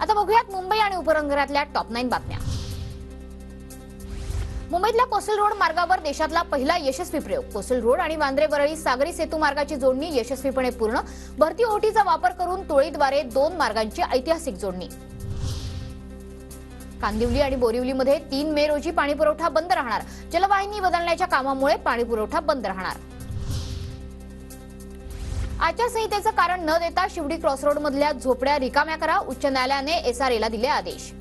आता बघूयात मुंबई आणि उपनगरातल्या टॉप 9 बातम्या। मुंबईतल्या कोस्टल रोड मार्गावर देशातला पहिला यशस्वी प्रयोग। कोस्टल रोड आणि वांद्रे वरळी सागरी सेतू मार्गाची जोडणी यशस्वीपणे पूर्ण। भरती ओहोटीचा वापर करून तोळीद्वारे 2 मार्गांची ऐतिहासिक जोडणी। कांदिवली आणि बोरिवलीमध्ये 3 मे रोजी पाणीपुरवठा बंद राहणार। जलवाहिनी बदलण्याच्या कामामुळे पाणीपुरवठा बंद राहणार। आचारसंहितेचं कारण न देता शिवडी क्रॉसरोड मधल्या झोपड्या रिकाम्या करा। उच्च न्यायालयाने एसआरएला दिले आदेश।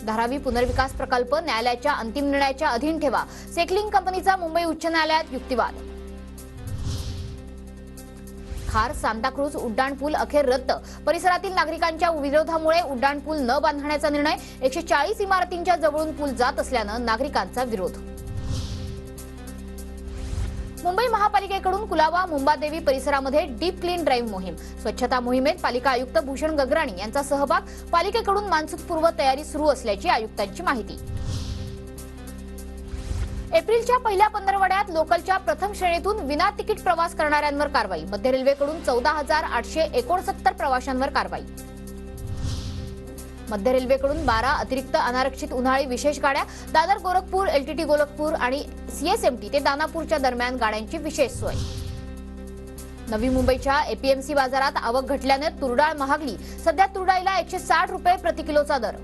धारावी पुनर्विकास प्रकल्प न्यायालयाच्या अंतिम निर्णयाच्या अधीन ठेवा। सेकलिंग कंपनीचा मुंबई उच्च न्यायालयात युक्तिवाद। खार सांताक्रूज उड्डाणपूल अखेर रद्द। परिसरातील नागरिकांच्या विरोधामुळे उड्डाणपूल न बांधण्याचा निर्णय। 140 इमारतींच्या जवळून पूल जात असल्यानं नागरिकांचा विरोध। मुंबई महापालिकेकडून कुलाबा मुंबादेवी परिसरामध्ये डीप क्लीन ड्राईव्ह मोहीम। स्वच्छता मोहिमेत पालिका आयुक्त भूषण गगराणी यांचा सहभाग। पालिकेकडून मान्सूनपूर्व तयारी सुरू असल्याची आयुक्तांची माहिती। एप्रिलच्या पहिल्या पंधरवड्यात लोकलच्या प्रथम श्रेणीतून विना तिकीट प्रवास करणाऱ्यांवर कारवाई। मध्य रेल्वेकडून 14,869 प्रवाशांवर कारवाई। मध्य रेल्वेकडून 12 अतिरिक्त अनारक्षित उन्हाळी विशेष गाड्या। दादर गोरखपूर, एलटीटी गोरखपूर आणि सीएसएमटी ते दानापूरच्या दरम्यान गाड्यांची विशेष सोय। नवी मुंबईच्या एपीएमसी बाजारात आवक घटल्याने तुरडाळ महागली। सध्या तुरडाळीला 160 रुपये प्रति किलोचा दर।